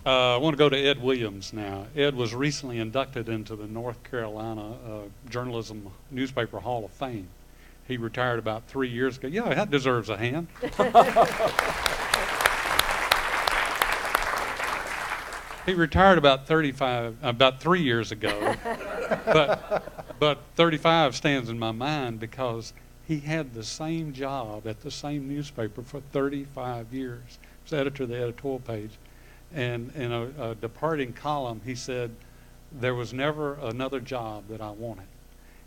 I want to go to Ed Williams now. Ed was recently inducted into the North Carolina Journalism Newspaper Hall of Fame. He retired about 3 years ago. Yeah, that deserves a hand. He retired about 3 years ago, but 35 stands in my mind because he had the same job at the same newspaper for 35 years. He was editor of the editorial page. And in a departing column, he said, there was never another job that I wanted.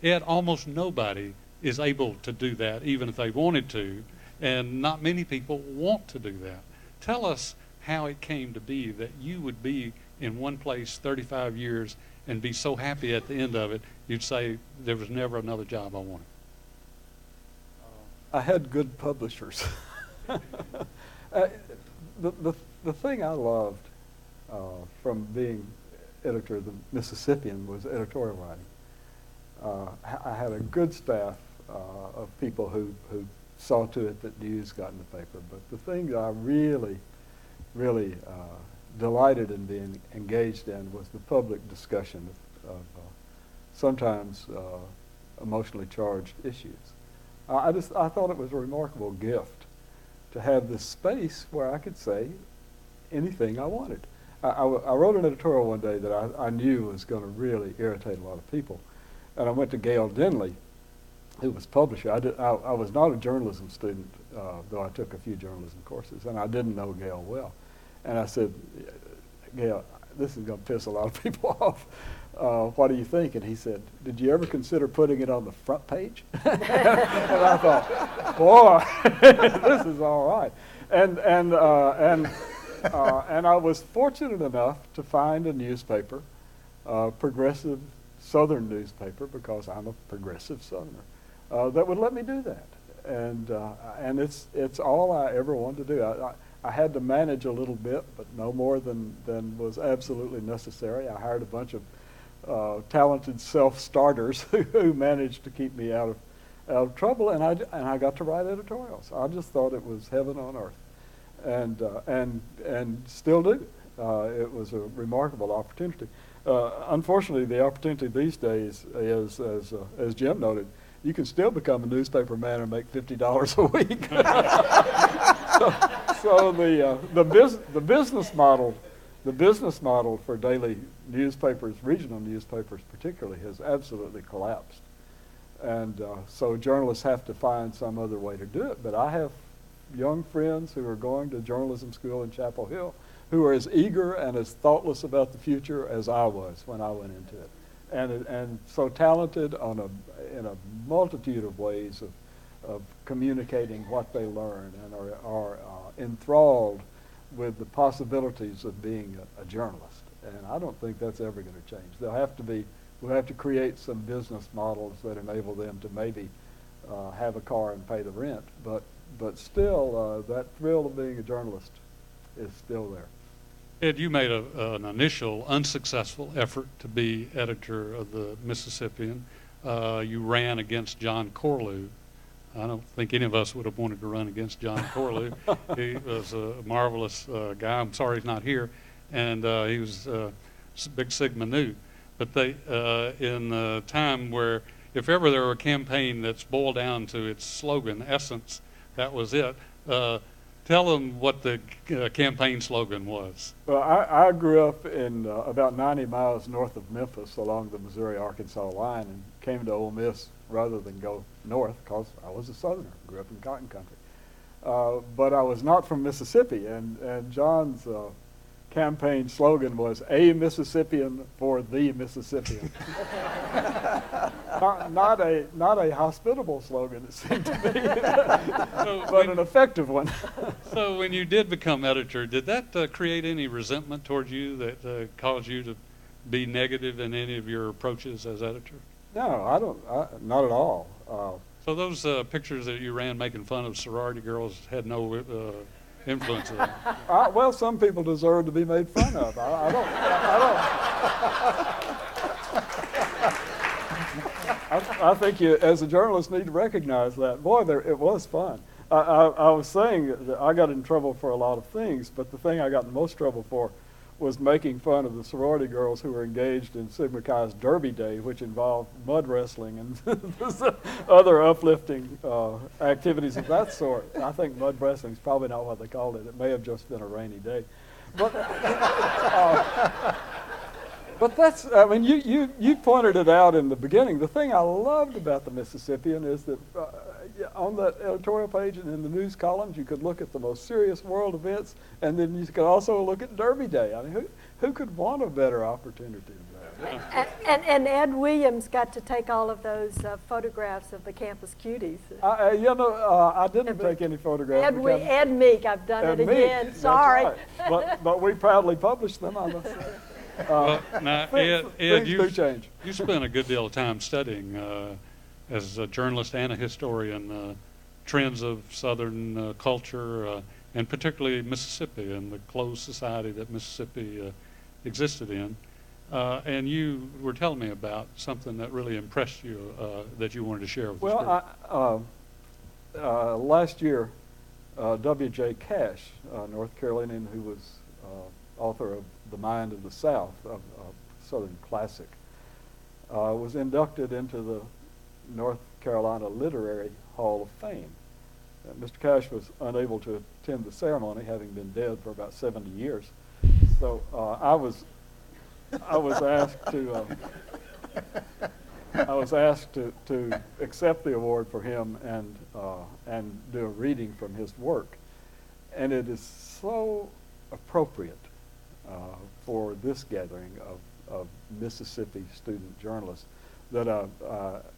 Yet almost nobody is able to do that, even if they wanted to, and not many people want to do that. Tell us how it came to be that you would be in one place 35 years and be so happy at the end of it, you'd say, there was never another job I wanted. I had good publishers. The thing I loved from being editor of the Mississippian was editorial writing. I had a good staff of people who saw to it that news got in the paper. But the thing that I really delighted in being engaged in was the public discussion of sometimes emotionally charged issues. I thought it was a remarkable gift to have this space where I could say anything I wanted. I wrote an editorial one day that I knew was going to really irritate a lot of people. And I went to Gail Denley, who was publisher. I was not a journalism student, though I took a few journalism courses, and I didn't know Gail well. And I said, Gail, this is going to piss a lot of people off. What do you think? And he said, did you ever consider putting it on the front page? And I thought, boy, this is all right. And I was fortunate enough to find a newspaper, progressive Southern newspaper, because I'm a progressive Southerner, that would let me do that. And it's all I ever wanted to do. I had to manage a little bit, but no more than was absolutely necessary. I hired a bunch of talented self-starters who managed to keep me out of trouble, and I got to write editorials. I just thought it was heaven on earth, and still do. It was a remarkable opportunity. Unfortunately, the opportunity these days is, as Jim noted, you can still become a newspaper man and make $50 a week. So the business model for daily newspapers, regional newspapers particularly, has absolutely collapsed. And so journalists have to find some other way to do it. But I have young friends who are going to journalism school in Chapel Hill who are as eager and as thoughtless about the future as I was when I went into it. And so talented in a multitude of ways of communicating what they learn, and are enthralled with the possibilities of being a journalist. And I don't think that's ever going to change. We'll have to create some business models that enable them to maybe have a car and pay the rent, but still that thrill of being a journalist is still there. Ed, you made an initial unsuccessful effort to be editor of the Mississippian. You ran against John Corlew. I don't think any of us would have wanted to run against John Corlew. He was a marvelous guy. I'm sorry he's not here. And he was Big Sigma Nu. But they, in a time where if ever there were a campaign that's boiled down to its slogan, essence, that was it. Tell them what the campaign slogan was. Well, I grew up in about 90 miles north of Memphis along the Missouri-Arkansas line, and came to Ole Miss rather than go north because I was a Southerner, grew up in cotton country. But I was not from Mississippi, and John's campaign slogan was "A Mississippian for the Mississippian." not a hospitable slogan, it seemed to me, but an effective one. So when you did become editor, did that create any resentment towards you that caused you to be negative in any of your approaches as editor? No, I don't. Not at all. So those pictures that you ran making fun of sorority girls had no influence of that? Well, some people deserve to be made fun of. I don't. I think you, as a journalist, need to recognize that. Boy, it was fun. I was saying that I got in trouble for a lot of things, but the thing I got in most trouble for was making fun of the sorority girls who were engaged in Sigma Chi's Derby Day, which involved mud wrestling and other uplifting activities of that sort. I think mud wrestling is probably not what they called it. It may have just been a rainy day. But, but that's, I mean, you pointed it out in the beginning. The thing I loved about the Mississippian is that on that editorial page and in the news columns, you could look at the most serious world events, and then you could also look at Derby Day. I mean, who could want a better opportunity than that? And Ed Williams got to take all of those photographs of the campus cuties. I didn't take any photographs. Ed Meek, I've done it again. Meek, sorry. Right. But we proudly published them. I must say. Well, now, Ed, things do change. You spent a good deal of time studying, as a journalist and a historian, trends of Southern culture, and particularly Mississippi and the closed society that Mississippi existed in. And you were telling me about something that really impressed you that you wanted to share with us. Well, last year, W.J. Cash, North Carolinian, who was author of The Mind of the South, a Southern classic, was inducted into the North Carolina Literary Hall of Fame. Mr. Cash was unable to attend the ceremony, having been dead for about 70 years. So I was asked to accept the award for him and do a reading from his work, and it is so appropriate for this gathering of Mississippi student journalists that I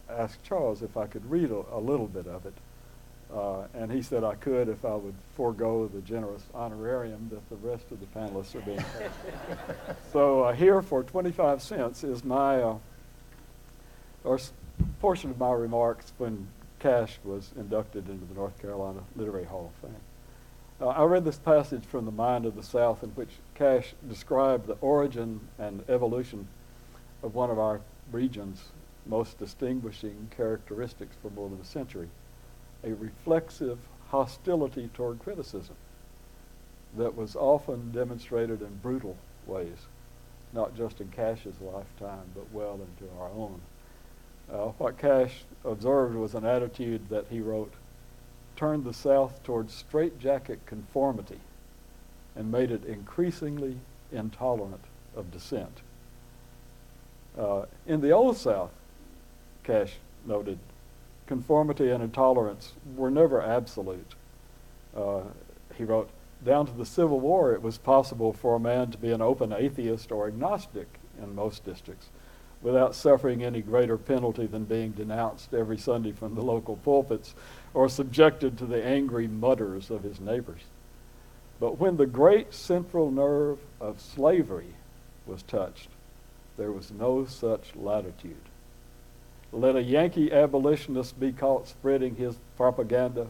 asked Charles if I could read a little bit of it. And he said I could if I would forego the generous honorarium that the rest of the panelists are being paid. So here for 25 cents is my, portion of my remarks when Cash was inducted into the North Carolina Literary Hall of Fame. I read this passage from The Mind of the South in which Cash described the origin and evolution of one of our region's most distinguishing characteristics for more than a century, a reflexive hostility toward criticism that was often demonstrated in brutal ways, not just in Cash's lifetime, but well into our own. What Cash observed was an attitude that he wrote turned the South towards straitjacket conformity and made it increasingly intolerant of dissent. In the Old South, Cash noted, conformity and intolerance were never absolute. He wrote, down to the Civil War, it was possible for a man to be an open atheist or agnostic in most districts without suffering any greater penalty than being denounced every Sunday from the local pulpits or subjected to the angry mutters of his neighbors. But when the great central nerve of slavery was touched, there was no such latitude. Let a Yankee abolitionist be caught spreading his propaganda,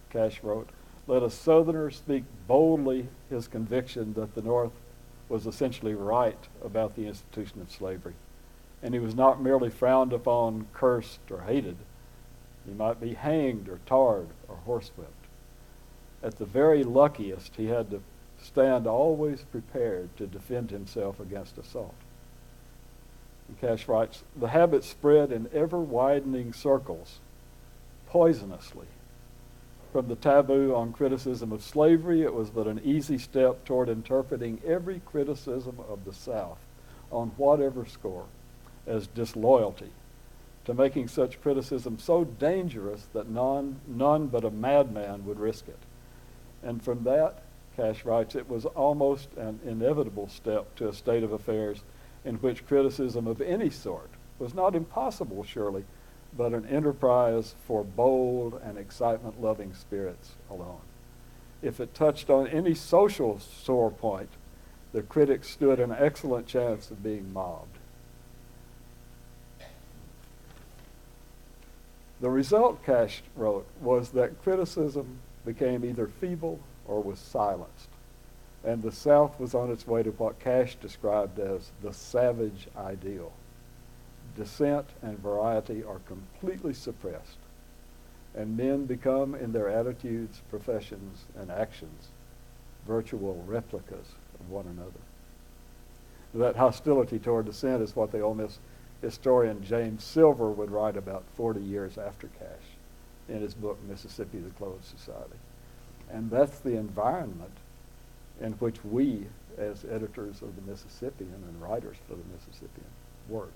Cash wrote. Let a Southerner speak boldly his conviction that the North was essentially right about the institution of slavery. And he was not merely frowned upon, cursed, or hated. He might be hanged or tarred or horsewhipped. At the very luckiest, he had to stand always prepared to defend himself against assault. And Cash writes, the habit spread in ever-widening circles, poisonously. From the taboo on criticism of slavery, it was but an easy step toward interpreting every criticism of the South, on whatever score, as disloyalty, to making such criticism so dangerous that none but a madman would risk it. And from that, Cash writes, it was almost an inevitable step to a state of affairs in which criticism of any sort was not impossible, surely, but an enterprise for bold and excitement-loving spirits alone. If it touched on any social sore point, the critics stood an excellent chance of being mobbed. The result, Cash wrote, was that criticism became either feeble or was silenced, and the South was on its way to what Cash described as the savage ideal. Dissent and variety are completely suppressed, and men become, in their attitudes, professions, and actions, virtual replicas of one another. that hostility toward dissent is what the Ole Miss historian James Silver would write about 40 years after Cash in his book, Mississippi, the Closed Society. And that's the environment in which we, as editors of the Mississippian and writers for the Mississippian, worked.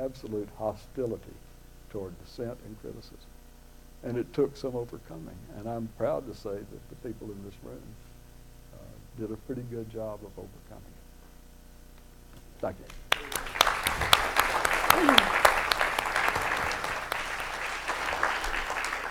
Absolute hostility toward dissent and criticism. And it took some overcoming. And I'm proud to say that the people in this room did a pretty good job of overcoming it. Thank you.